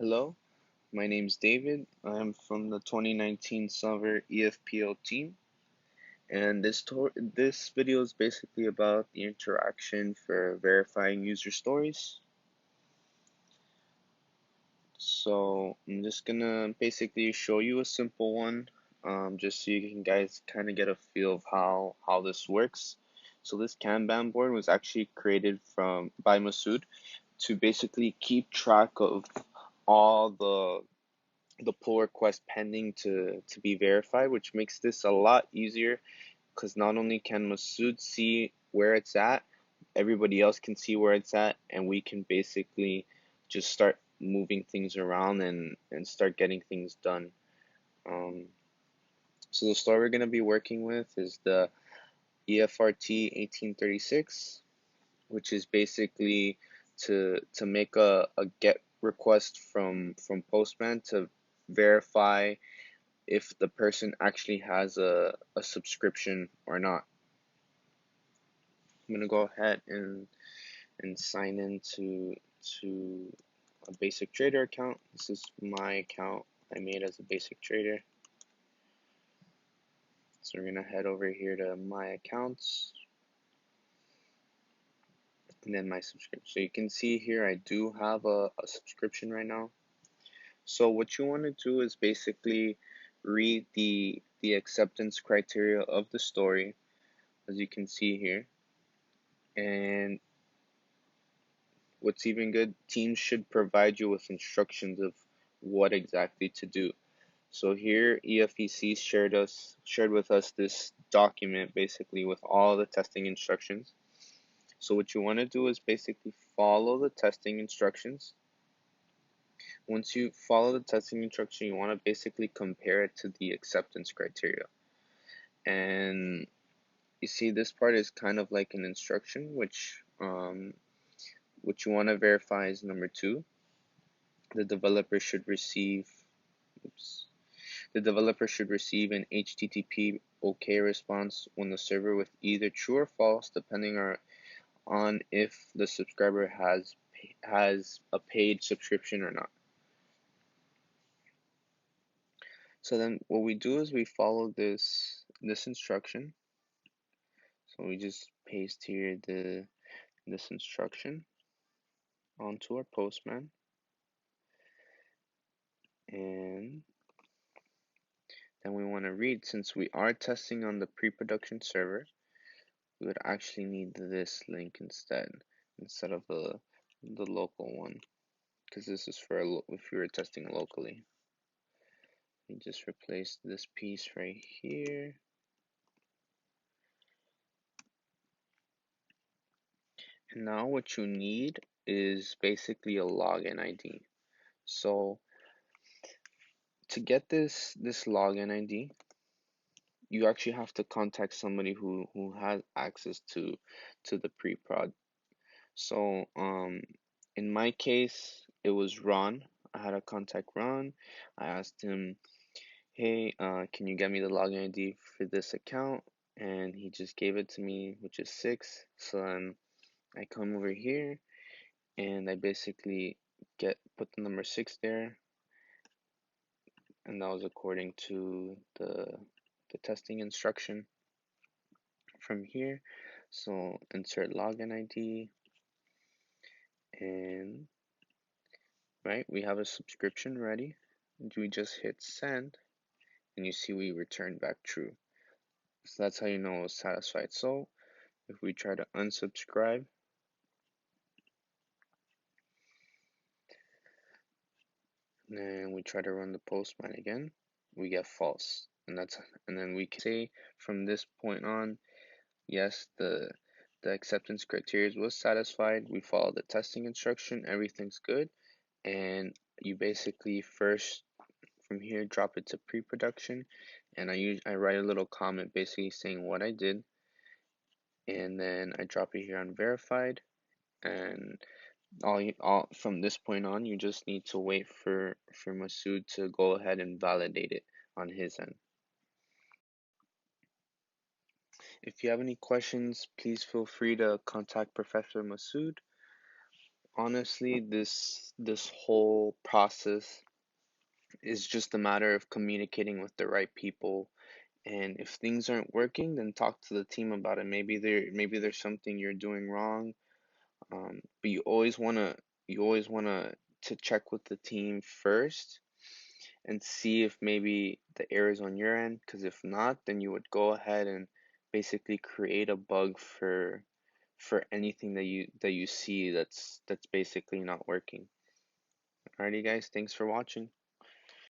Hello, my name's David. I'm from the 2019 Summer EFPO team, and this video is basically about the interaction for verifying user stories. So I'm just gonna basically show you a simple one, just so you can guys kind of get a feel of how this works. So this Kanban board was actually created by Masood to basically keep track of all the pull request pending to be verified, which makes this a lot easier because not only can Masood see where it's at, everybody else can see where it's at, and we can basically just start moving things around and start getting things done. Um, so the story we're going to be working with is the EFRT 1836, which is basically to make a get request from Postman to verify if the person actually has a subscription or not. I'm gonna go ahead and sign into to a basic trader account. This is my account I made as a basic trader. So we're gonna head over here to my accounts and then my subscription. So you can see here I do have a subscription right now. So what you want to do is basically read the acceptance criteria of the story, as you can see here. And what's even good, teams should provide you with instructions of what exactly to do. So here EFEC shared with us this document basically with all the testing instructions. So what you want to do is basically follow the testing instructions. Once you follow the testing instruction, you want to basically compare it to the acceptance criteria. And you see this part is kind of like an instruction, which what you want to verify is number 2. The developer should receive oops, the developer should receive an HTTP OK response when the server with either true or false, depending on if the subscriber has a paid subscription or not. So then what we do is we follow this instruction. So we just paste here this instruction onto our Postman, and then we want to read, since we are testing on the pre-production server, we would actually need this link instead of the local one, because this is for if we were testing locally. We just replace this piece right here. And now what you need is basically a login ID. So to get this login ID, you actually have to contact somebody who has access to the pre-prod. So in my case, it was Ron. I had to contact Ron. I asked him, hey, can you get me the login ID for this account? And he just gave it to me, which is 6. So then I come over here and I basically put the number 6 there, and that was according to the testing instruction from here. So insert login ID, and right, we have a subscription ready. We just hit send, and you see we return back true. So that's how you know it's satisfied. So if we try to unsubscribe, and we try to run the Postman again, we get false. And then we can say from this point on, yes, the acceptance criteria was satisfied. We follow the testing instruction, everything's good, and you basically first from here drop it to pre-production, and I write a little comment basically saying what I did, and then I drop it here on verified, and all from this point on you just need to wait for Masood to go ahead and validate it on his end. If you have any questions, please feel free to contact Professor Masood. Honestly, this whole process is just a matter of communicating with the right people. And if things aren't working, then talk to the team about it. Maybe there's something you're doing wrong. But you always wanna to check with the team first and see if maybe the error is on your end. Because if not, then you would go ahead and basically create a bug for anything that you see that's basically not working. Alrighty guys, thanks for watching.